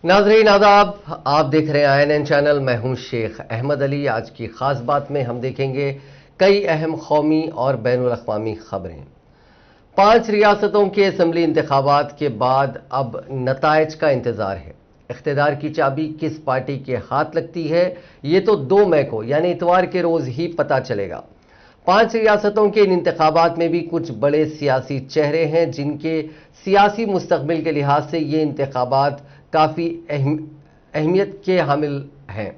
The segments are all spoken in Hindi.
नाज़रीन आदाब, आप देख रहे हैं INN चैनल। मैं हूं शेख अहमद अली। आज की खास बात में हम देखेंगे कई अहम कौमी और बैनुल अक़वामी खबरें। 5 रियासतों के असम्बली इंतखाबात के बाद अब नताइज का इंतजार है। इख्तिदार की चाबी किस पार्टी के हाथ लगती है, ये तो 2 मई को यानी इतवार के रोज ही पता चलेगा। 5 रियासतों के इन इंतखाबात में भी कुछ बड़े सियासी चेहरे हैं जिनके सियासी मुस्तकबिल के लिहाज से ये इंतखाबात काफ़ी अहमियत के हामिल हैं।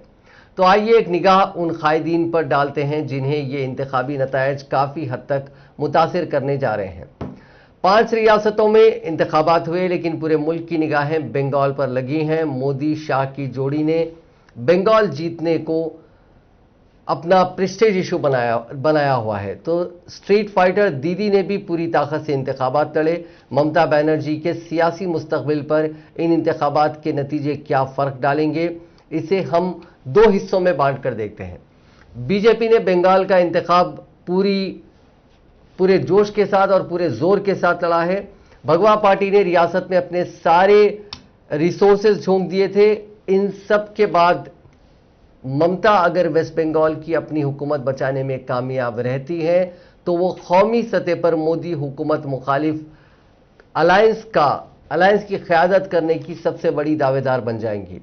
तो आइए एक निगाह उन कायदीन पर डालते हैं जिन्हें ये इंतखाबी नताइज काफ़ी हद तक मुतासिर करने जा रहे हैं। 5 रियासतों में इंतखाबात हुए, लेकिन पूरे मुल्क की निगाहें बंगाल पर लगी हैं। मोदी शाह की जोड़ी ने बंगाल जीतने को अपना प्रेस्टीज इशू बनाया हुआ है। तो स्ट्रीट फाइटर दीदी ने भी पूरी ताकत से इंतखाबात लड़े। ममता बनर्जी के सियासी मुस्तकबिल पर इन इंतखाबात के नतीजे क्या फ़र्क डालेंगे, इसे हम 2 हिस्सों में बांट कर देखते हैं। बीजेपी ने बंगाल का इंतखाब पूरे जोश के साथ और पूरे जोर के साथ लड़ा है। भगवा पार्टी ने रियासत में अपने सारे रिसोर्सेज झोंक दिए थे। इन सब के बाद ममता अगर वेस्ट बंगाल की अपनी हुकूमत बचाने में कामयाब रहती है तो वो कौमी सतह पर मोदी हुकूमत मुखालिफ अलायंस की क़यादत करने की सबसे बड़ी दावेदार बन जाएंगी।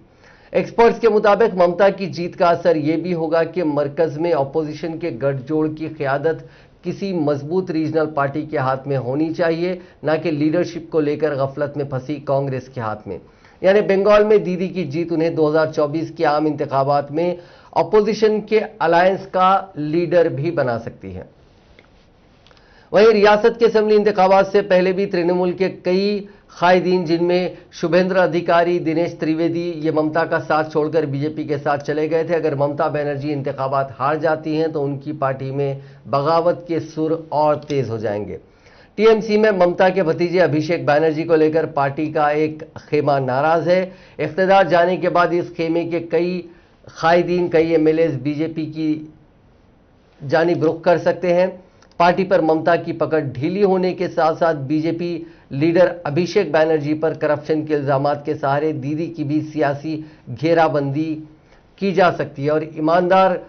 एक्सपर्ट्स के मुताबिक ममता की जीत का असर यह भी होगा कि मरकज में अपोजिशन के गठजोड़ की क़यादत किसी मजबूत रीजनल पार्टी के हाथ में होनी चाहिए, ना कि लीडरशिप को लेकर गफलत में फंसी कांग्रेस के हाथ में। यानी बंगाल में दीदी की जीत उन्हें 2024 के आम इंतखाबात में अपोजिशन के अलायंस का लीडर भी बना सकती है। वहीं रियासत के असेंबली इंतखाबात से पहले भी तृणमूल के कई कायदीन, जिनमें शुभेंद्र अधिकारी, दिनेश त्रिवेदी, ये ममता का साथ छोड़कर बीजेपी के साथ चले गए थे। अगर ममता बनर्जी इंतखाबात हार जाती हैं तो उनकी पार्टी में बगावत के सुर और तेज हो जाएंगे। टीएमसी में ममता के भतीजे अभिषेक बैनर्जी को लेकर पार्टी का एक खेमा नाराज है। इख्तिदार जाने के बाद इस खेमे के कई कायदीन, कई एमएलएज बीजेपी की जानिब रुख कर सकते हैं। पार्टी पर ममता की पकड़ ढीली होने के साथ साथ बीजेपी लीडर अभिषेक बैनर्जी पर करप्शन के इल्जामात के सहारे दीदी की भी सियासी घेराबंदी की जा सकती है और ईमानदार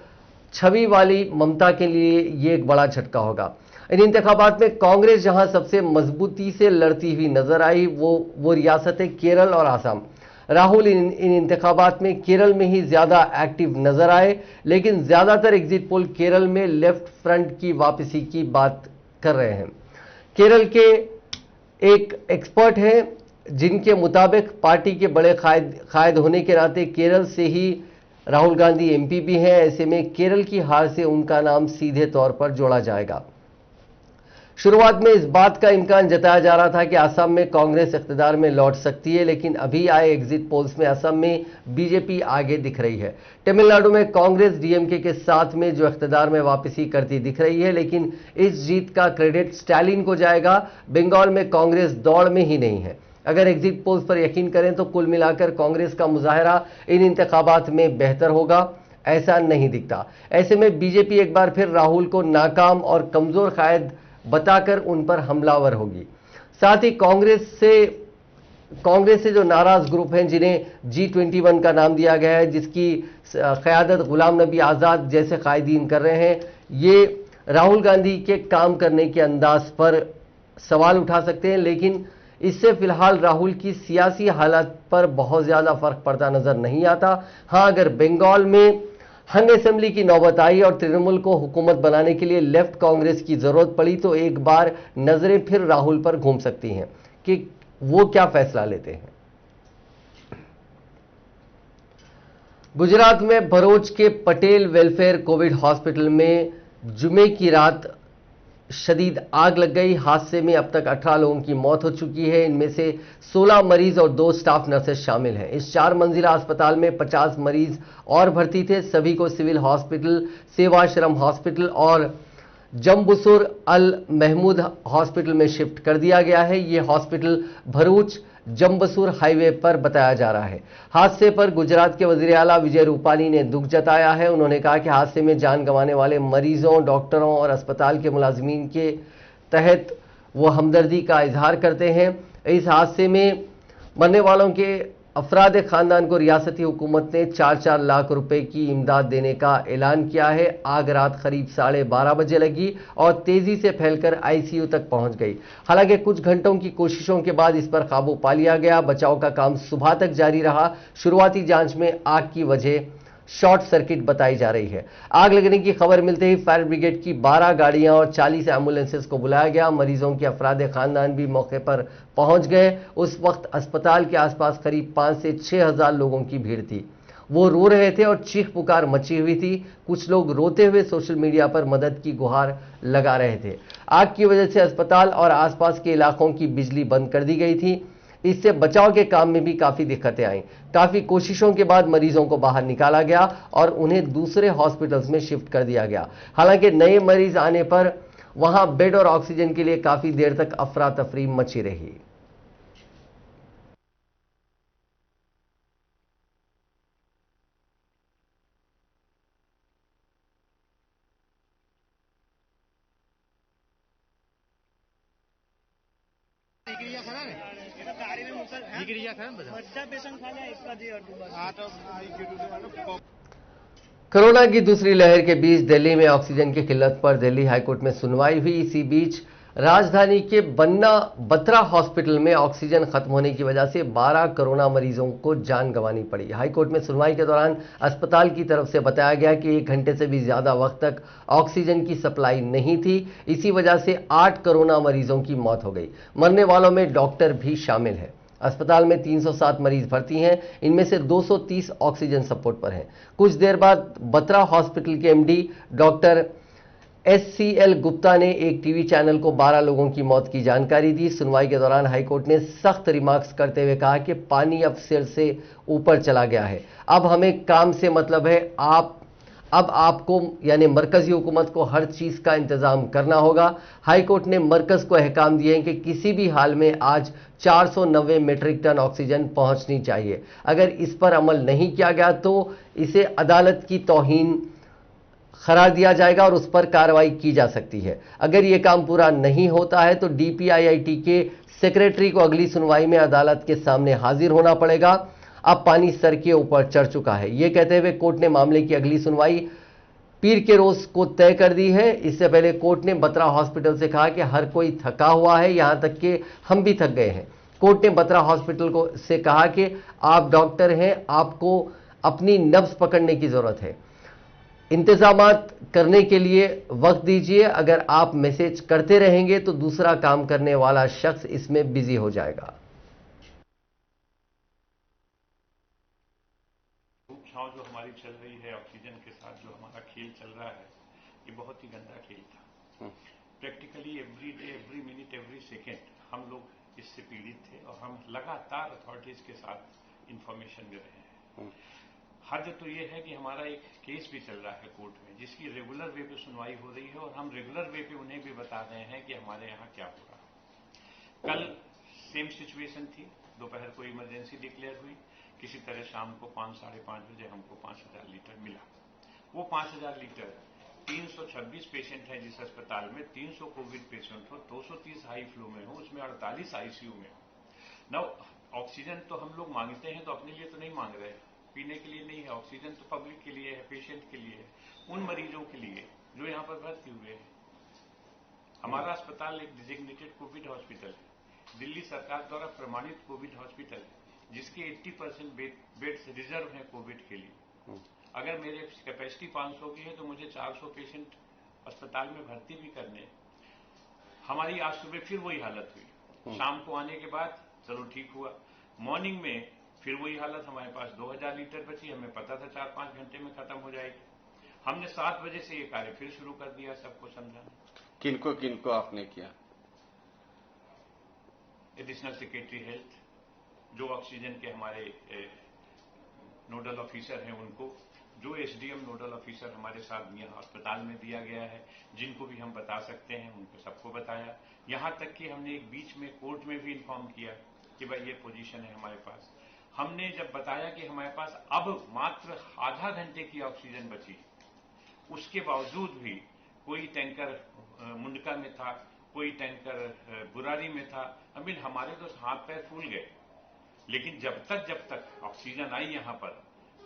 छवि वाली ममता के लिए ये एक बड़ा झटका होगा। इन इंतखाबात में कांग्रेस जहां सबसे मजबूती से लड़ती हुई नजर आई वो रियासतें केरल और आसाम। राहुल इन इंतखाबात में केरल में ही ज्यादा एक्टिव नजर आए, लेकिन ज्यादातर एग्जिट पोल केरल में लेफ्ट फ्रंट की वापसी की बात कर रहे हैं। केरल के एक एक्सपर्ट हैं जिनके मुताबिक पार्टी के बड़े कायद होने के नाते केरल से ही राहुल गांधी एमपी भी हैं। ऐसे में केरल की हार से उनका नाम सीधे तौर पर जोड़ा जाएगा। शुरुआत में इस बात का इम्कान जताया जा रहा था कि असम में कांग्रेस इख्तिदार में लौट सकती है, लेकिन अभी आए एग्जिट पोल्स में असम में बीजेपी आगे दिख रही है। तमिलनाडु में कांग्रेस डीएमके के साथ में जो इख्तिदार में वापसी करती दिख रही है, लेकिन इस जीत का क्रेडिट स्टालिन को जाएगा। बंगाल में कांग्रेस दौड़ में ही नहीं है। अगर एग्जिट पोल्स पर यकीन करें तो कुल मिलाकर कांग्रेस का मुजाहरा इन इंतखाबात में बेहतर होगा, ऐसा नहीं दिखता। ऐसे में बीजेपी एक बार फिर राहुल को नाकाम और कमजोर कायद बताकर उन पर हमलावर होगी। साथ ही कांग्रेस से जो नाराज ग्रुप हैं, जिन्हें G21 का नाम दिया गया है, जिसकी क़यादत गुलाम नबी आज़ाद जैसे कायदीन कर रहे हैं, ये राहुल गांधी के काम करने के अंदाज पर सवाल उठा सकते हैं। लेकिन इससे फिलहाल राहुल की सियासी हालत पर बहुत ज़्यादा फर्क पड़ता नजर नहीं आता। हाँ, अगर बंगाल में हंग असेंबली की नौबत आई और तृणमूल को हुकूमत बनाने के लिए लेफ्ट कांग्रेस की जरूरत पड़ी तो एक बार नजरें फिर राहुल पर घूम सकती हैं कि वो क्या फैसला लेते हैं। गुजरात में भरूच के पटेल वेलफेयर कोविड हॉस्पिटल में जुमे की रात शदीद आग लग गई। हादसे में अब तक 18 लोगों की मौत हो चुकी है। इनमें से 16 मरीज और 2 स्टाफ नर्सेज शामिल हैं। इस 4 मंजिला अस्पताल में 50 मरीज और भर्ती थे। सभी को सिविल हॉस्पिटल, सेवाश्रम हॉस्पिटल और जम्बुसुर अल महमूद हॉस्पिटल में शिफ्ट कर दिया गया है। ये हॉस्पिटल भरूच जम्बसूर हाईवे पर बताया जा रहा है। हादसे पर गुजरात के वजीर आला विजय रूपानी ने दुख जताया है। उन्होंने कहा कि हादसे में जान गंवाने वाले मरीजों, डॉक्टरों और अस्पताल के मुलाजिमीन के तहत वो हमदर्दी का इजहार करते हैं। इस हादसे में मरने वालों के अफराद खानदान को रियासती हुकूमत ने 4-4 लाख रुपए की इमदाद देने का ऐलान किया है। आग रात करीब 12:30 बजे लगी और तेजी से फैलकर आईसीयू तक पहुंच गई। हालांकि कुछ घंटों की कोशिशों के बाद इस पर काबू पा लिया गया। बचाव का काम सुबह तक जारी रहा। शुरुआती जांच में आग की वजह शॉर्ट सर्किट बताई जा रही है। आग लगने की खबर मिलते ही फायर ब्रिगेड की 12 गाड़ियां और 40 एम्बुलेंसेस को बुलाया गया। मरीजों के अफराद खानदान भी मौके पर पहुंच गए। उस वक्त अस्पताल के आसपास करीब 5 से 6 हजार लोगों की भीड़ थी। वो रो रहे थे और चीख पुकार मची हुई थी। कुछ लोग रोते हुए सोशल मीडिया पर मदद की गुहार लगा रहे थे। आग की वजह से अस्पताल और आसपास के इलाकों की बिजली बंद कर दी गई थी। इससे बचाव के काम में भी काफी दिक्कतें आईं। काफी कोशिशों के बाद मरीजों को बाहर निकाला गया और उन्हें दूसरे हॉस्पिटल्स में शिफ्ट कर दिया गया। हालांकि नए मरीज आने पर वहां बेड और ऑक्सीजन के लिए काफी देर तक अफरा तफरी मची रही। कोरोना की दूसरी लहर के बीच दिल्ली में ऑक्सीजन की किल्लत पर दिल्ली हाईकोर्ट में सुनवाई हुई। इसी बीच राजधानी के बन्ना बत्रा हॉस्पिटल में ऑक्सीजन खत्म होने की वजह से 12 कोरोना मरीजों को जान गंवानी पड़ी। हाईकोर्ट में सुनवाई के दौरान अस्पताल की तरफ से बताया गया कि 1 घंटे से भी ज्यादा वक्त तक ऑक्सीजन की सप्लाई नहीं थी। इसी वजह से 8 कोरोना मरीजों की मौत हो गई। मरने वालों में डॉक्टर भी शामिल है। अस्पताल में 307 मरीज भर्ती हैं। इनमें से 230 ऑक्सीजन सपोर्ट पर हैं। कुछ देर बाद बत्रा हॉस्पिटल के एमडी डॉक्टर SCL गुप्ता ने एक टीवी चैनल को 12 लोगों की मौत की जानकारी दी। सुनवाई के दौरान हाईकोर्ट ने सख्त रिमार्क्स करते हुए कहा कि पानी अब सिर से ऊपर चला गया है। अब हमें काम से मतलब है। अब आपको यानी मरकजी हुकूमत को हर चीज का इंतजाम करना होगा। हाईकोर्ट ने मरकज को अहकाम दिए हैं कि किसी भी हाल में आज 490 मीट्रिक टन ऑक्सीजन पहुंचनी चाहिए। अगर इस पर अमल नहीं किया गया तो इसे अदालत की तौहीन करार दिया जाएगा और उस पर कार्रवाई की जा सकती है। अगर यह काम पूरा नहीं होता है तो DPIIT के सेक्रेटरी को अगली सुनवाई में अदालत के सामने हाजिर होना पड़ेगा। अब पानी सर के ऊपर चढ़ चुका है। यह कहते हुए कोर्ट ने मामले की अगली सुनवाई पीर के रोज को तय कर दी है। इससे पहले कोर्ट ने बत्रा हॉस्पिटल से कहा कि हर कोई थका हुआ है, यहां तक कि हम भी थक गए हैं। कोर्ट ने बत्रा हॉस्पिटल को से कहा कि आप डॉक्टर हैं, आपको अपनी नब्ज पकड़ने की जरूरत है। इंतजामात करने के लिए वक्त दीजिए। अगर आप मैसेज करते रहेंगे तो दूसरा काम करने वाला शख्स इसमें बिजी हो जाएगा। छाव जो हमारी चल रही है ऑक्सीजन के साथ जो हमारा खेल चल रहा है, ये बहुत ही गंदा खेल था। Practically every day, every minute, every second हम लोग इससे पीड़ित थे और हम लगातार अथॉरिटीज के साथ इंफॉर्मेशन दे रहे हैं। हद तो ये है कि हमारा एक केस भी चल रहा है कोर्ट में जिसकी रेगुलर वे पे सुनवाई हो रही है और हम रेगुलर वे पे उन्हें भी बता रहे हैं कि हमारे यहाँ क्या हो रहा है। कल सेम सिचुएशन थी, दोपहर को इमरजेंसी डिक्लेयर हुई। किसी तरह शाम को 5-5:30 बजे हमको 5000 लीटर मिला। वो 5000 लीटर 326 पेशेंट हैं जिस अस्पताल में, 300 कोविड पेशेंट हो, 230 हाई फ्लो में हो, उसमें 48 आईसीयू में हो। नाउ ऑक्सीजन तो हम लोग मांगते हैं तो अपने लिए तो नहीं मांग रहे, पीने के लिए नहीं है। ऑक्सीजन तो पब्लिक के लिए है, पेशेंट के लिए है, उन मरीजों के लिए जो यहां पर भर्ती हुए हैं। हमारा अस्पताल एक डिजिग्नेटेड कोविड हॉस्पिटल है, दिल्ली सरकार द्वारा प्रमाणित कोविड हॉस्पिटल है, जिसके 80% बेड्स रिजर्व हैं कोविड के लिए। अगर मेरे कैपेसिटी 500 की है तो मुझे 400 पेशेंट अस्पताल में भर्ती भी करने। हमारी आज सुबह फिर वही हालत हुई। शाम को आने के बाद चलो ठीक हुआ, मॉर्निंग में फिर वही हालत। हमारे पास 2000 लीटर बची, हमें पता था 4-5 घंटे में खत्म हो जाएगी। हमने 7 बजे से ये कार्य फिर शुरू कर दिया, सबको समझाना। किनको आपने किया? एडिशनल सेक्रेटरी हेल्थ, जो ऑक्सीजन के हमारे नोडल ऑफिसर हैं उनको, जो एसडीएम नोडल ऑफिसर हमारे साथ यहाँ अस्पताल में दिया गया है, जिनको भी हम बता सकते हैं उनको सबको बताया। यहां तक कि हमने एक बीच में कोर्ट में भी इन्फॉर्म किया कि भाई ये पोजीशन है हमारे पास। हमने जब बताया कि हमारे पास अब मात्र आधा घंटे की ऑक्सीजन बची, उसके बावजूद भी कोई टैंकर मुंडका में था, कोई टैंकर बुरारी में था। हमारे तो हाथ पैर फूल गए। लेकिन जब तक ऑक्सीजन आई यहां पर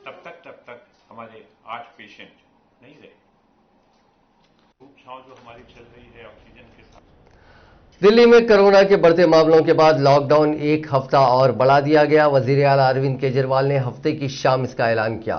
तब तक हमारे 8 पेशेंट नहीं रहे। धूप छांव जो हमारी चल रही है ऑक्सीजन के साथ। दिल्ली में कोरोना के बढ़ते मामलों के बाद लॉकडाउन एक हफ्ता और बढ़ा दिया गया। वजीर आला अरविंद केजरीवाल ने हफ्ते की शाम इसका ऐलान किया।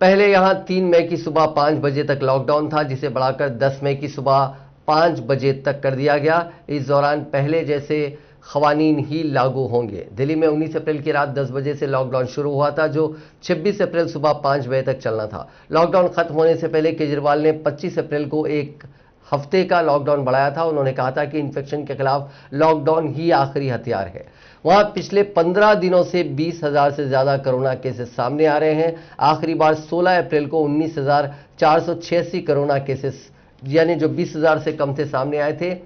पहले यहां 3 मई की सुबह 5 बजे तक लॉकडाउन था, जिसे बढ़ाकर 10 मई की सुबह 5 बजे तक कर दिया गया। इस दौरान पहले जैसे खवानीन ही लागू होंगे। दिल्ली में 19 अप्रैल की रात 10 बजे से लॉकडाउन शुरू हुआ था, जो 26 अप्रैल सुबह 5 बजे तक चलना था। लॉकडाउन खत्म होने से पहले केजरीवाल ने 25 अप्रैल को एक हफ्ते का लॉकडाउन बढ़ाया था। उन्होंने कहा था कि इन्फेक्शन के खिलाफ लॉकडाउन ही आखिरी हथियार है। वहां पिछले 15 दिनों से 20,000 से ज्यादा कोरोना केसेस सामने आ रहे हैं। आखिरी बार 16 अप्रैल को 19,486 कोरोना केसेस, यानी जो 20,000 से कम थे, सामने आए थे।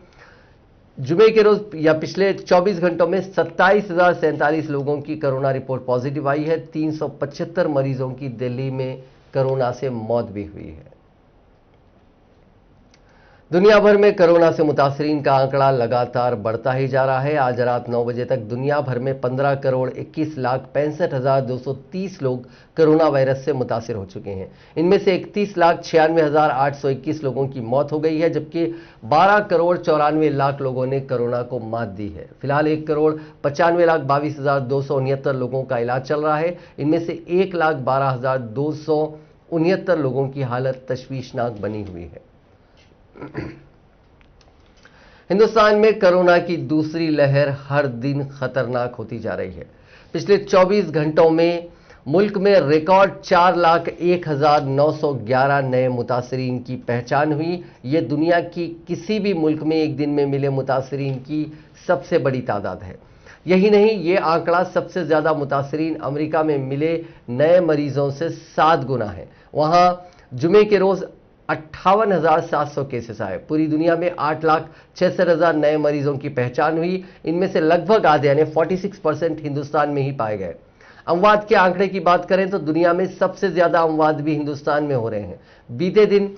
जुमे के रोज या पिछले 24 घंटों में 27,047 लोगों की कोरोना रिपोर्ट पॉजिटिव आई है। 375 मरीजों की दिल्ली में कोरोना से मौत भी हुई है। दुनिया भर में कोरोना से मुतासरीन का आंकड़ा लगातार बढ़ता ही जा रहा है। आज रात 9 बजे तक दुनिया भर में 15,21,65,230 लोग कोरोना वायरस से मुतासिर हो चुके हैं। इनमें से 31,96,821 लोगों की मौत हो गई है, जबकि 12,94,00,000 लोगों ने कोरोना को मात दी है। फिलहाल 1,95,22,269 लोगों का इलाज चल रहा है। इनमें से 1,12,269 लोगों की हालत तशवीशनाक बनी हुई है। हिंदुस्तान में कोरोना की दूसरी लहर हर दिन खतरनाक होती जा रही है। पिछले 24 घंटों में मुल्क में रिकॉर्ड 4,01,911 नए मुतासरीन की पहचान हुई। यह दुनिया की किसी भी मुल्क में एक दिन में मिले मुतासरीन की सबसे बड़ी तादाद है। यही नहीं, ये आंकड़ा सबसे ज्यादा मुतासरीन अमेरिका में मिले नए मरीजों से 7 गुना है। वहां जुमे के रोज 58,700 केसेस आए। पूरी दुनिया में 8,66,000 नए मरीजों की पहचान हुई। इनमें से लगभग आधे यानी 46% हिंदुस्तान में ही पाए गए। अमवात के आंकड़े की बात करें तो दुनिया में सबसे ज्यादा अमवात भी हिंदुस्तान में हो रहे हैं। बीते दिन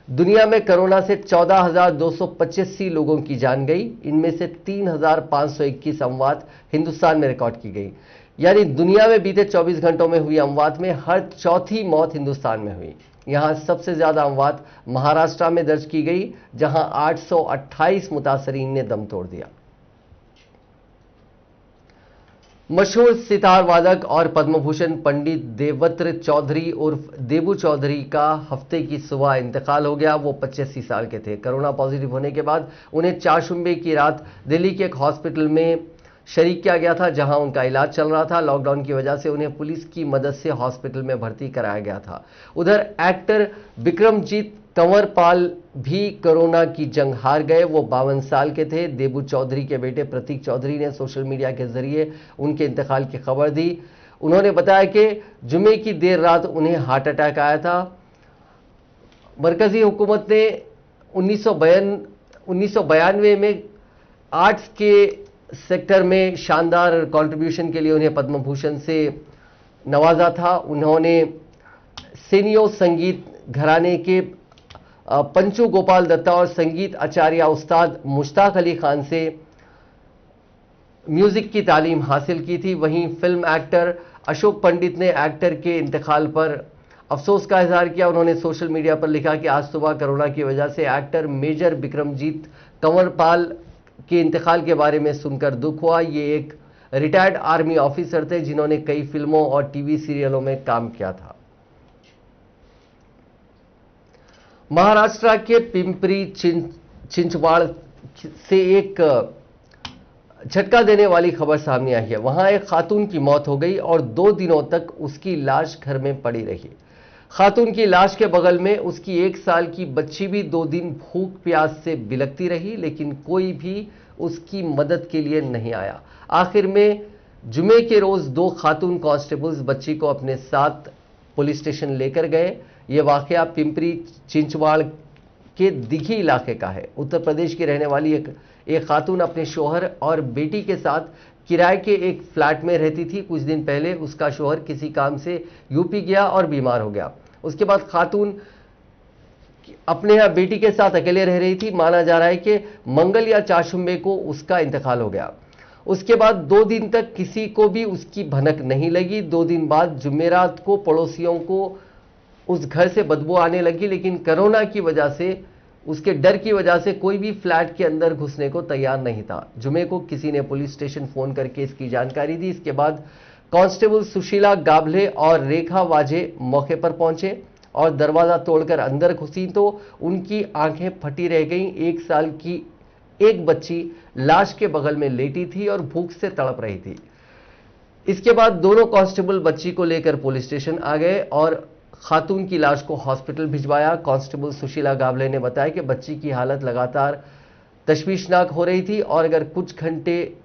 दुनिया में कोरोना से 14,285 लोगों की जान गई। इनमें से 3,521 अमवात हिंदुस्तान में रिकॉर्ड की गई। यानी दुनिया में बीते 24 घंटों में हुई अमवात में हर चौथी मौत हिंदुस्तान में हुई। यहां सबसे ज्यादा अमवात महाराष्ट्र में दर्ज की गई, जहां 828 मुतासरीन ने दम तोड़ दिया। मशहूर सितार वादक और पद्मभूषण पंडित देवव्रत चौधरी उर्फ देबू चौधरी का हफ्ते की सुबह इंतकाल हो गया। वो 85 साल के थे। कोरोना पॉजिटिव होने के बाद उन्हें चारशुम्बे की रात दिल्ली के एक हॉस्पिटल में शरीक किया गया था, जहां उनका इलाज चल रहा था। लॉकडाउन की वजह से उन्हें पुलिस की मदद से हॉस्पिटल में भर्ती कराया गया था। उधर एक्टर विक्रमजीत कंवरपाल भी कोरोना की जंग हार गए। वो 52 साल के थे। देबू चौधरी के बेटे प्रतीक चौधरी ने सोशल मीडिया के जरिए उनके इंतकाल की खबर दी। उन्होंने बताया कि जुमे की देर रात उन्हें हार्ट अटैक आया था। मरकजी हुकूमत ने 1992 में आर्ट्स के सेक्टर में शानदार कंट्रीब्यूशन के लिए उन्हें पद्म भूषण से नवाजा था। उन्होंने सीनियो संगीत घराने के पंचू गोपाल दत्ता और संगीत आचार्य उस्ताद मुश्ताक अली खान से म्यूजिक की तालीम हासिल की थी। वहीं फिल्म एक्टर अशोक पंडित ने एक्टर के इंतकाल पर अफसोस का इजहार किया। उन्होंने सोशल मीडिया पर लिखा कि आज सुबह कोरोना की वजह से एक्टर मेजर विक्रमजीत कंवरपाल के इंतकाल के बारे में सुनकर दुख हुआ। ये एक रिटायर्ड आर्मी ऑफिसर थे जिन्होंने कई फिल्मों और टीवी सीरियलों में काम किया था। महाराष्ट्र के पिंपरी चिंचवाड़ से एक झटका देने वाली खबर सामने आई है। वहां एक खातून की मौत हो गई और 2 दिनों तक उसकी लाश घर में पड़ी रही। खातून की लाश के बगल में उसकी 1 साल की बच्ची भी 2 दिन भूख प्यास से बिलखती रही, लेकिन कोई भी उसकी मदद के लिए नहीं आया। आखिर में जुमे के रोज 2 खातून कांस्टेबल्स बच्ची को अपने साथ पुलिस स्टेशन लेकर गए। यह वाकया पिंपरी चिंचवाड़ के दिघी इलाके का है। उत्तर प्रदेश की रहने वाली एक खातून अपने शौहर और बेटी के साथ किराए के एक फ्लैट में रहती थी। कुछ दिन पहले उसका शौहर किसी काम से यूपी गया और बीमार हो गया। उसके बाद खातून अपने यहाँ बेटी के साथ अकेले रह रही थी। माना जा रहा है कि मंगल या चारशुम्बे को उसका इंतकाल हो गया। उसके बाद 2 दिन तक किसी को भी उसकी भनक नहीं लगी। 2 दिन बाद जुमेरात को पड़ोसियों को उस घर से बदबू आने लगी, लेकिन कोरोना की वजह से, उसके डर की वजह से कोई भी फ्लैट के अंदर घुसने को तैयार नहीं था। जुमे को किसी ने पुलिस स्टेशन फोन करके इसकी जानकारी दी। इसके बाद कांस्टेबल सुशीला गाभले और रेखा वाजे मौके पर पहुंचे और दरवाजा तोड़कर अंदर घुसी तो उनकी आंखें फटी रह गईं। 1 साल की एक बच्ची लाश के बगल में लेटी थी और भूख से तड़प रही थी। इसके बाद दोनों कांस्टेबल बच्ची को लेकर पुलिस स्टेशन आ गए और खातून की लाश को हॉस्पिटल भिजवाया। कांस्टेबल सुशीला गावले ने बताया कि बच्ची की हालत लगातार तशवीशनाक हो रही थी और अगर कुछ घंटे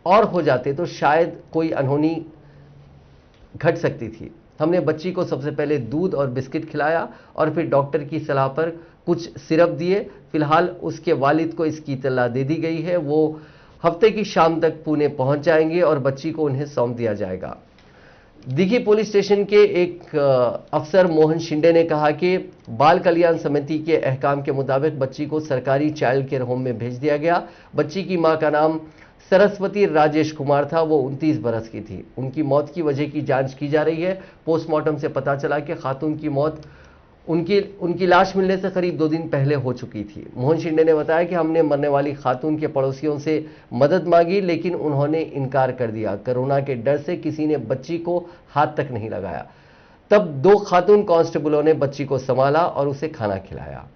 और हो जाते तो शायद कोई अनहोनी घट सकती थी। हमने बच्ची को सबसे पहले दूध और बिस्किट खिलाया और फिर डॉक्टर की सलाह पर कुछ सिरप दिए। फिलहाल उसके वालिद को इसकी इत्तला दे दी गई है। वो हफ्ते की शाम तक पुणे पहुंच जाएंगे और बच्ची को उन्हें सौंप दिया जाएगा। दिघी पुलिस स्टेशन के एक अफसर मोहन शिंदे ने कहा कि बाल कल्याण समिति के अहकाम के मुताबिक बच्ची को सरकारी चाइल्ड केयर होम में भेज दिया गया। बच्ची की मां का नाम सरस्वती राजेश कुमार था। वो 29 बरस की थी। उनकी मौत की वजह की जांच की जा रही है। पोस्टमार्टम से पता चला कि खातून की मौत उनकी लाश मिलने से करीब 2 दिन पहले हो चुकी थी। मोहन शिंदे ने बताया कि हमने मरने वाली खातून के पड़ोसियों से मदद मांगी, लेकिन उन्होंने इनकार कर दिया। कोरोना के डर से किसी ने बच्ची को हाथ तक नहीं लगाया। तब 2 खातून कांस्टेबलों ने बच्ची को संभाला और उसे खाना खिलाया।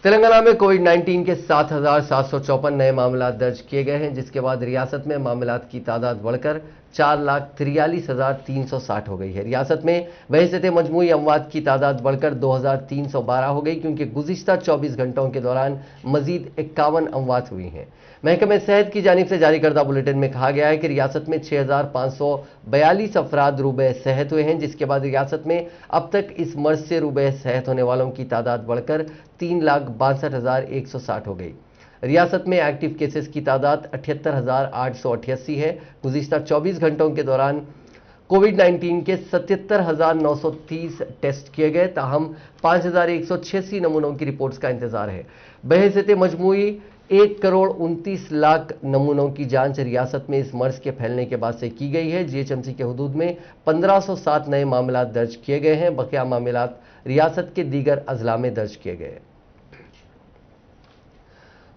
तेलंगाना में कोविड-19 के 7,754 नए मामला दर्ज किए गए हैं, जिसके बाद रियासत में मामलात की तादाद बढ़कर 4,43,360 हो गई है। रियासत में बहशत मजमूई अमवात की तादाद बढ़कर 2,312 हो गई, क्योंकि गुज़िश्ता 24 घंटों के दौरान मजीद 51 अमवात हुई हैं। महकमे सेहत की जानिब से जारी करदा बुलेटिन में कहा गया है कि रियासत में 6,542 अफराद रूबे सेहत हुए हैं, जिसके बाद रियासत में अब तक इस मर्ज से रूबे सेहत होने वालों की तादाद बढ़कर 3,62,160 हो गई। रियासत में एक्टिव केसेस की तादाद 78,888 है। गुज़िश्ता 24 घंटों के दौरान कोविड-19 के 77,930 टेस्ट किए गए, ताहम 5,186 नमूनों की रिपोर्ट्स का इंतजार है। बहशत मजमूई 1,29,00,000 नमूनों की जांच रियासत में इस मर्ज के फैलने के बाद से की गई है। जीएचएमसी के हुदूद में 1507 नए मामला दर्ज किए गए हैं। बकिया मामलात रियासत के दीगर अजला में दर्ज किए गए।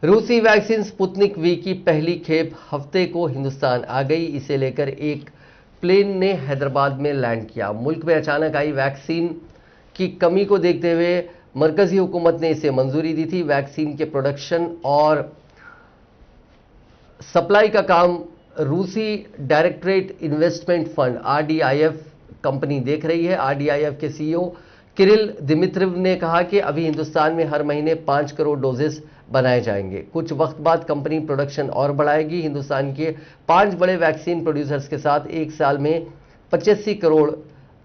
रूसी वैक्सीन स्पुतनिक वी की पहली खेप हफ्ते को हिंदुस्तान आ गई। इसे लेकर एक प्लेन ने हैदराबाद में लैंड किया। मुल्क में अचानक आई वैक्सीन की कमी को देखते हुए मरकजी हुकूमत ने इसे मंजूरी दी थी। वैक्सीन के प्रोडक्शन और सप्लाई का काम रूसी directorate investment fund RDIF company देख रही है। आरडीआईएफ के सीईओ किरिल दिमित्रिव ने कहा कि अभी हिंदुस्तान में हर महीने 5 करोड़ डोजेस बनाए जाएंगे। कुछ वक्त बाद कंपनी प्रोडक्शन और बढ़ाएगी। हिंदुस्तान के 5 बड़े वैक्सीन प्रोड्यूसर्स के साथ एक साल में 85 करोड़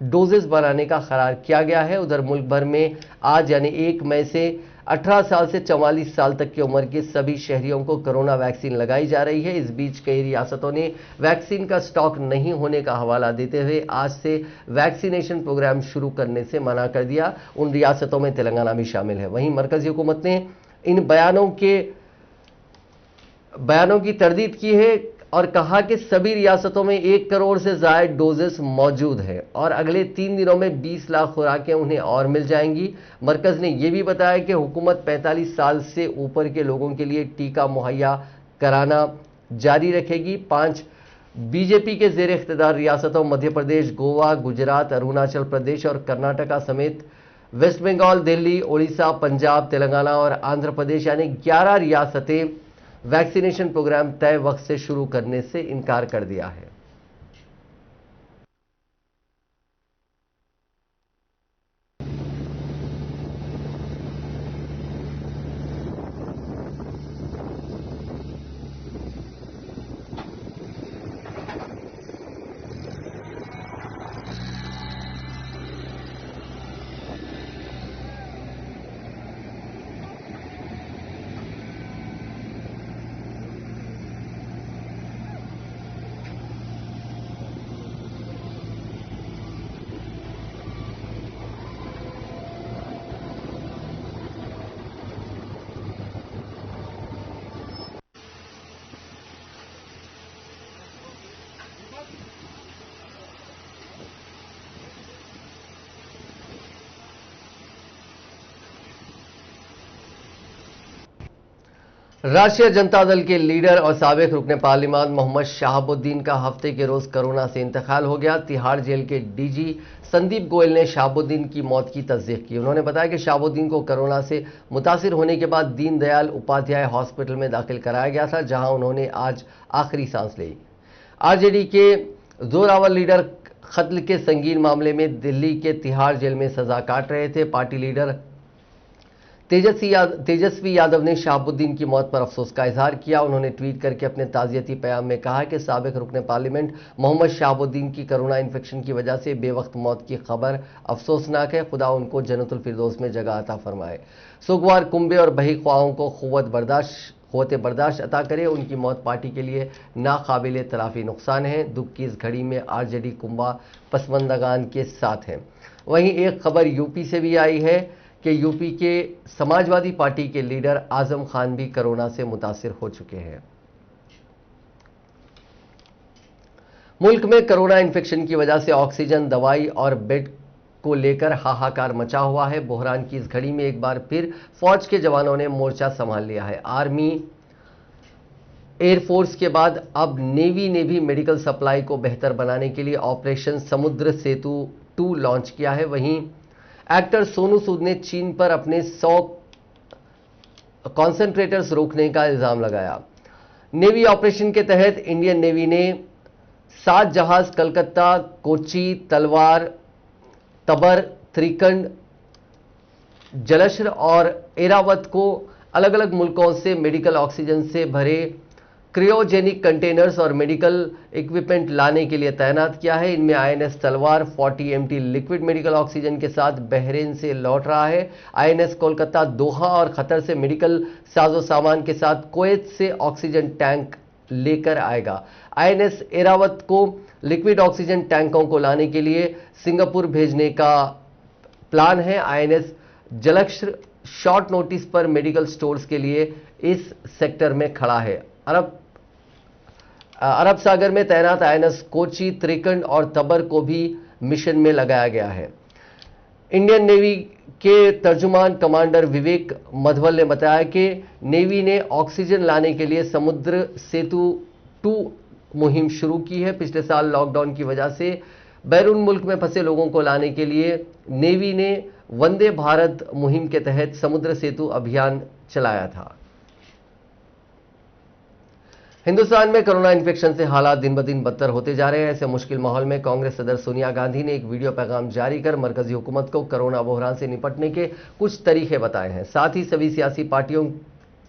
डोजेस बनाने का करार किया गया है। उधर मुल्क भर में आज यानी 1 मई से 18 साल से 44 साल तक की उम्र के सभी शहरियों को कोरोना वैक्सीन लगाई जा रही है। इस बीच कई रियासतों ने वैक्सीन का स्टॉक नहीं होने का हवाला देते हुए आज से वैक्सीनेशन प्रोग्राम शुरू करने से मना कर दिया। उन रियासतों में तेलंगाना भी शामिल है। वहीं मरकजी हुकूमत ने इन बयानों की तरदीद की है और कहा कि सभी रियासतों में 1 करोड़ से ज्यादा डोजेस मौजूद है और अगले 3 दिनों में 20 लाख खुराकें उन्हें और मिल जाएंगी। मरकज ने यह भी बताया कि हुकूमत 45 साल से ऊपर के लोगों के लिए टीका मुहैया कराना जारी रखेगी। 5 बीजेपी के जेर इख्तिदार रियासतों मध्य प्रदेश, गोवा, गुजरात, अरुणाचल प्रदेश और कर्नाटका समेत वेस्ट बंगाल, दिल्ली, ओडिशा, पंजाब, तेलंगाना और आंध्र प्रदेश यानी 11 रियासतें वैक्सीनेशन प्रोग्राम तय वक्त से शुरू करने से इनकार कर दिया है। राष्ट्रीय जनता दल के लीडर और साबिक रुकने पार्लिमान मोहम्मद शहाबुद्दीन का हफ्ते के रोज कोरोना से इंतकाल हो गया। तिहाड़ जेल के डीजी संदीप गोयल ने शहाबुद्दीन की मौत की तस्दीक की। उन्होंने बताया कि शहाबुद्दीन को कोरोना से मुतासिर होने के बाद दीनदयाल उपाध्याय हॉस्पिटल में दाखिल कराया गया था, जहां उन्होंने आज आखिरी सांस ली। आरजेडी के जोरावर लीडर कत्ल के संगीन मामले में दिल्ली के तिहाड़ जेल में सजा काट रहे थे। पार्टी लीडर तेजस्वी यादव ने शहाबुद्दीन की मौत पर अफसोस का इजहार किया। उन्होंने ट्वीट करके अपने ताजियती पैगाम में कहा कि साबिक रुकने पार्लियामेंट मोहम्मद शहाबुद्दीन की कोरोना इन्फेक्शन की वजह से बेवक्त मौत की खबर अफसोसनाक है। खुदा उनको जन्नतुल फिरदौस में जगह अता फरमाए। सुगवार कुंबे और बही ख्वाहों को क़ुव्वत बर्दाश्त अता करे। उनकी मौत पार्टी के लिए नाकाबिल तलाफी नुकसान है। दुख की इस घड़ी में आरजेडी कुंबा पसमंदगान के साथ है। वहीं एक खबर यूपी से भी आई है कि यूपी के समाजवादी पार्टी के लीडर आजम खान भी कोरोना से मुतासिर हो चुके हैं। मुल्क में कोरोना इन्फेक्शन की वजह से ऑक्सीजन, दवाई और बेड को लेकर हाहाकार मचा हुआ है। बहरान की इस घड़ी में एक बार फिर फौज के जवानों ने मोर्चा संभाल लिया है। आर्मी, एयरफोर्स के बाद अब नेवी ने भी मेडिकल सप्लाई को बेहतर बनाने के लिए ऑपरेशन समुद्र सेतु 2 लॉन्च किया है। वहीं एक्टर सोनू सूद ने चीन पर अपने 100 कॉन्सेंट्रेटर्स रोकने का इल्जाम लगाया। नेवी ऑपरेशन के तहत इंडियन नेवी ने 7 जहाज कलकत्ता, कोच्चि, तलवार, तबर, त्रिकंड, जलश्र और एरावत को अलग अलग मुल्कों से मेडिकल ऑक्सीजन से भरे क्रियोजेनिक कंटेनर्स और मेडिकल इक्विपमेंट लाने के लिए तैनात किया है। इनमें आईएनएस तलवार 40 MT लिक्विड मेडिकल ऑक्सीजन के साथ बहरीन से लौट रहा है। आईएनएस कोलकाता दोहा और खतर से मेडिकल साजो सामान के साथ कुवैत से ऑक्सीजन टैंक लेकर आएगा। आईएनएस एरावत को लिक्विड ऑक्सीजन टैंकों को लाने के लिए सिंगापुर भेजने का प्लान है। आईएनएस जलश्र शॉर्ट नोटिस पर मेडिकल स्टोर्स के लिए इस सेक्टर में खड़ा है। अरब सागर में तैनात आईएनएस कोच्चि, त्रिकंड और तबर को भी मिशन में लगाया गया है। इंडियन नेवी के तर्जुमान कमांडर विवेक मधवल ने बताया कि नेवी ने ऑक्सीजन लाने के लिए समुद्र सेतु 2 मुहिम शुरू की है। पिछले साल लॉकडाउन की वजह से बैरून मुल्क में फंसे लोगों को लाने के लिए नेवी ने वंदे भारत मुहिम के तहत समुद्र सेतु अभियान चलाया था। हिंदुस्तान में कोरोना इन्फेक्शन से हालात दिन ब दिन बदतर होते जा रहे हैं। ऐसे मुश्किल माहौल में कांग्रेस सदर सोनिया गांधी ने एक वीडियो पैगाम जारी कर मरकजी हुकूमत को कोरोना बहरान से निपटने के कुछ तरीके बताए हैं। साथ ही सभी सियासी पार्टियों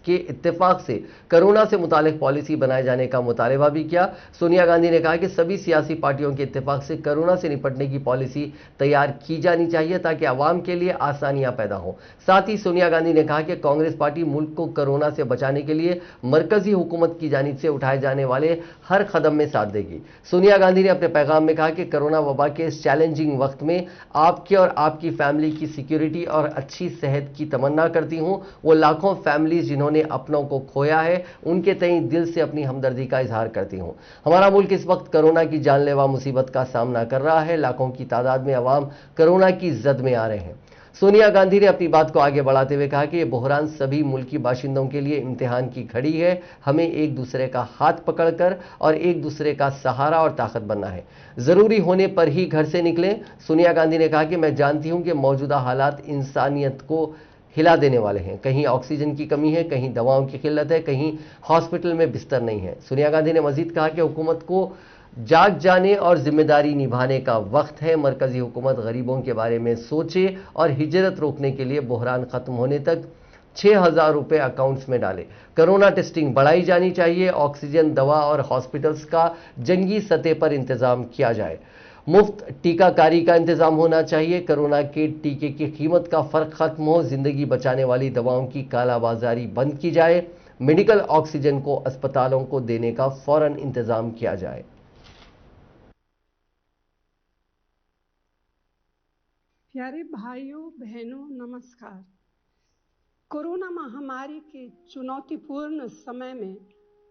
के इत्तेफाक से कोरोना से मुतालिक पॉलिसी बनाए जाने का मुतालबा भी किया। सोनिया गांधी ने कहा कि सभी सियासी पार्टियों के इत्तेफाक से कोरोना से निपटने की पॉलिसी तैयार की जानी चाहिए ताकि आवाम के लिए आसानियां पैदा हों। साथ ही सोनिया गांधी ने कहा कि कांग्रेस पार्टी मुल्क को कोरोना से बचाने के लिए मरकजी हुकूमत की जानिब से उठाए जाने वाले हर कदम में साथ देगी। सोनिया गांधी ने अपने पैगाम में कहा कि कोरोना वबा के इस चैलेंजिंग वक्त में आपके और आपकी फैमिली की सिक्योरिटी और अच्छी सेहत की तमन्ना करती हूं। वो लाखों फैमिलीज जिन्होंने अपनों को खोया है, उनके तई दिल से अपनी हमदर्दी का इजहार करती हूं। हमारा मुल्क इस वक्त कोरोना की जानलेवा मुसीबत का सामना कर रहा है। लाखों की तादाद में अवाम कोरोना की जद में आ रहे हैं। सोनिया गांधी ने अपनी बात को आगे बढ़ाते हुए कहा कि यह बहरान सभी मुल्की बाशिंदों के लिए इम्तिहान की घड़ी है। हमें एक दूसरे का हाथ पकड़कर और एक दूसरे का सहारा और ताकत बनना है। जरूरी होने पर ही घर से निकलें। सोनिया गांधी ने कहा कि मैं जानती हूं कि मौजूदा हालात इंसानियत को हिला देने वाले हैं। कहीं ऑक्सीजन की कमी है, कहीं दवाओं की किल्लत है, कहीं हॉस्पिटल में बिस्तर नहीं है। सोनिया गांधी ने मजीद कहा कि हुकूमत को जाग जाने और जिम्मेदारी निभाने का वक्त है। मरकजी हुकूमत गरीबों के बारे में सोचे और हिजरत रोकने के लिए बहरान खत्म होने तक 6,000 रुपए अकाउंट्स में डाले। कोरोना टेस्टिंग बढ़ाई जानी चाहिए। ऑक्सीजन, दवा और हॉस्पिटल्स का जंगी सतह पर इंतजाम किया जाए। मुफ्त टीकाकारी का इंतजाम होना चाहिए। कोरोना के टीके की कीमत का फर्क खत्म हो। जिंदगी बचाने वाली दवाओं की कालाबाजारी बंद की जाए। मेडिकल ऑक्सीजन को अस्पतालों को देने का फौरन इंतजाम किया जाए। प्यारे भाइयों बहनों, नमस्कार। कोरोना महामारी के चुनौतीपूर्ण समय में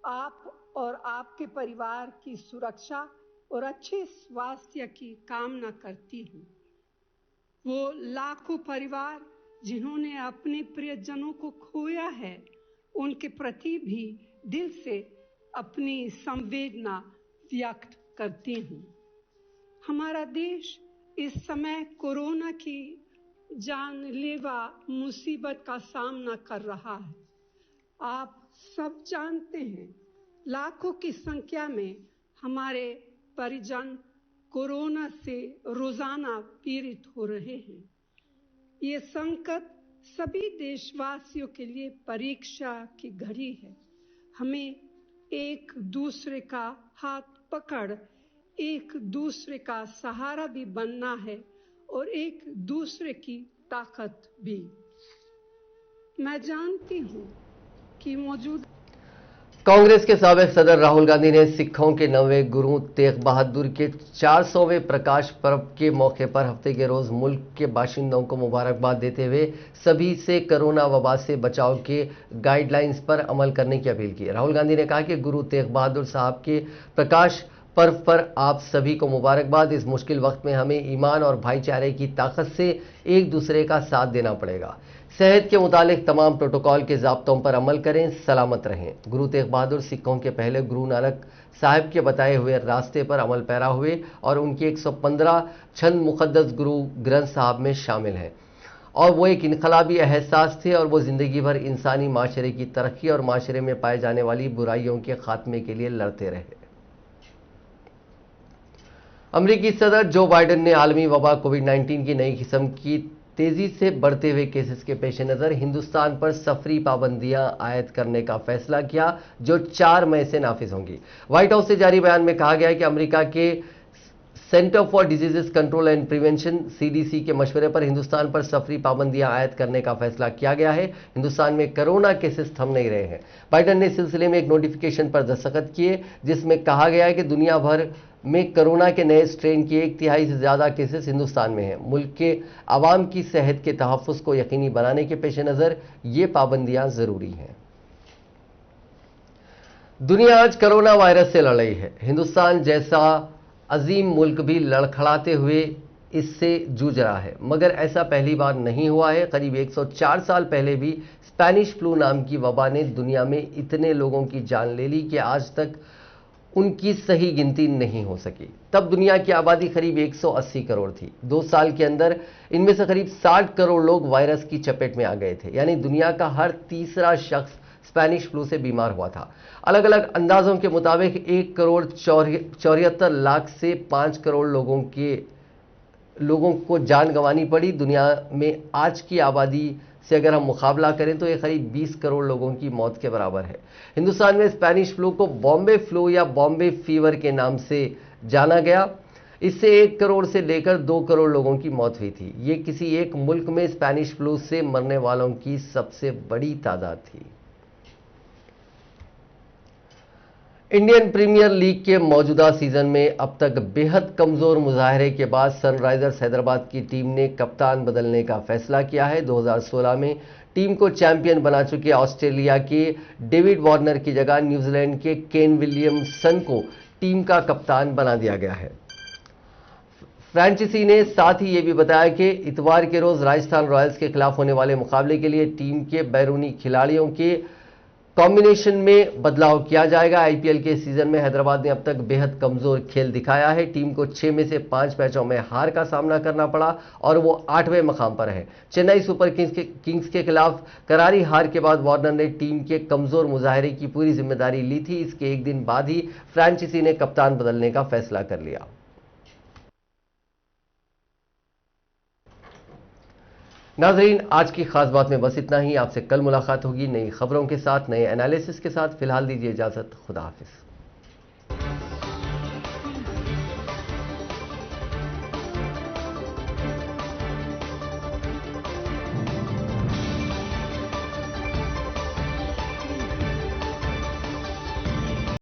आप और आपके परिवार की सुरक्षा और अच्छे स्वास्थ्य की कामना करती हूँ। वो लाखों परिवार जिन्होंने अपने प्रियजनों को खोया है, उनके प्रति भी दिल से अपनी संवेदना व्यक्त करती हूँ। हमारा देश इस समय कोरोना की जानलेवा मुसीबत का सामना कर रहा है। आप सब जानते हैं, लाखों की संख्या में हमारे परिजन कोरोना से रोजाना पीड़ित हो रहे हैं। ये संकट सभी देशवासियों के लिए परीक्षा की घड़ी है। हमें एक दूसरे का हाथ पकड़ एक दूसरे का सहारा भी बनना है और एक दूसरे की ताकत भी। मैं जानती हूँ कि मौजूदा कांग्रेस के साबिक सदर राहुल गांधी ने सिखों के 9वें गुरु तेग बहादुर के 400वें प्रकाश पर्व के मौके पर हफ्ते के रोज मुल्क के बाशिंदों को मुबारकबाद देते हुए सभी से कोरोना वबा से बचाव के गाइडलाइंस पर अमल करने की अपील की। राहुल गांधी ने कहा कि गुरु तेग बहादुर साहब के प्रकाश पर्व पर आप सभी को मुबारकबाद। इस मुश्किल वक्त में हमें ईमान और भाईचारे की ताकत से एक दूसरे का साथ देना पड़ेगा। सेहत के मुतालिक तमाम प्रोटोकॉल के ज़ाब्तों पर अमल करें, सलामत रहें। गुरु तेग बहादुर सिखों के पहले गुरु नानक साहिब के बताए हुए रास्ते पर अमल पैरा हुए और उनके 115 छंद मुक़द्दस गुरु ग्रंथ साहब में शामिल हैं और वो एक इनकलाबी एहसास थे और वो ज़िंदगी भर इंसानी माशरे की तरक्की और माशरे में पाए जाने वाली बुराइयों के खात्मे के लिए लड़ते रहे। अमेरिकी सदर जो बाइडेन ने आलमी वबा कोविड-19 की नई किस्म की तेजी से बढ़ते हुए केसेस के पेश नज़र हिंदुस्तान पर सफरी पाबंदियां आयद करने का फैसला किया, जो 4 मई से नाफिज होंगी। व्हाइट हाउस से जारी बयान में कहा गया है कि अमेरिका के centre for diseases control and prevention CDC के मशवरे पर हिंदुस्तान पर सफरी पाबंदियां आयद करने का फैसला किया गया है। हिंदुस्तान में कोरोना केसेस थम नहीं रहे हैं। बाइडेन ने इस सिलसिले में एक नोटिफिकेशन पर दस्तखत किए जिसमें कहा गया है कि दुनिया भर में कोरोना के नए स्ट्रेन की 1/3 से ज्यादा केसेस हिंदुस्तान में हैं। मुल्क के आवाम की सेहत के तहफ़्फ़ुज़ को यकीनी बनाने के पेश नज़र ये पाबंदियां जरूरी हैं। दुनिया आज कोरोना वायरस से लड़ रही है। हिंदुस्तान जैसा अजीम मुल्क भी लड़खड़ाते हुए इससे जूझ रहा है, मगर ऐसा पहली बार नहीं हुआ है। करीब 104 साल पहले भी स्पेनिश फ्लू नाम की वबा ने दुनिया में इतने लोगों की जान ले ली कि आज तक उनकी सही गिनती नहीं हो सकी। तब दुनिया की आबादी करीब 180 करोड़ थी। 2 साल के अंदर इनमें से करीब 60 करोड़ लोग वायरस की चपेट में आ गए थे, यानी दुनिया का हर तीसरा शख्स स्पेनिश फ्लू से बीमार हुआ था। अलग अलग अंदाजों के मुताबिक 1 करोड़ 74 लाख से 5 करोड़ लोगों को जान गंवानी पड़ी। दुनिया में आज की आबादी से अगर हम मुकाबला करें तो यह करीब 20 करोड़ लोगों की मौत के बराबर है। हिंदुस्तान में स्पेनिश फ्लू को बॉम्बे फ्लू या बॉम्बे फीवर के नाम से जाना गया। इससे 1 करोड़ से लेकर 2 करोड़ लोगों की मौत हुई थी। ये किसी एक मुल्क में स्पेनिश फ्लू से मरने वालों की सबसे बड़ी तादाद थी। इंडियन प्रीमियर लीग के मौजूदा सीजन में अब तक बेहद कमजोर मुजाहरे के बाद सनराइजर्स हैदराबाद की टीम ने कप्तान बदलने का फैसला किया है। 2016 में टीम को चैंपियन बना चुके ऑस्ट्रेलिया के डेविड वार्नर की जगह न्यूजीलैंड के केन विलियमसन को टीम का कप्तान बना दिया गया है। फ्रांचीसी ने साथ ही यह भी बताया कि इतवार के रोज राजस्थान रॉयल्स के खिलाफ होने वाले मुकाबले के लिए टीम के बैरूनी खिलाड़ियों के कॉम्बिनेशन में बदलाव किया जाएगा। IPL के सीजन में हैदराबाद ने अब तक बेहद कमजोर खेल दिखाया है। टीम को 6 में से 5 मैचों में हार का सामना करना पड़ा और वो 8वें मकाम पर है। चेन्नई सुपर किंग्स के खिलाफ करारी हार के बाद वार्नर ने टीम के कमजोर मुजाहरे की पूरी जिम्मेदारी ली थी। इसके एक दिन बाद ही फ्रांचीसी ने कप्तान बदलने का फैसला कर लिया। नाजरीन, आज की खास बात में बस इतना ही। आपसे कल मुलाकात होगी नई खबरों के साथ, नए एनालिसिस के साथ। फिलहाल दीजिए इजाजत। खुदा हाफिज।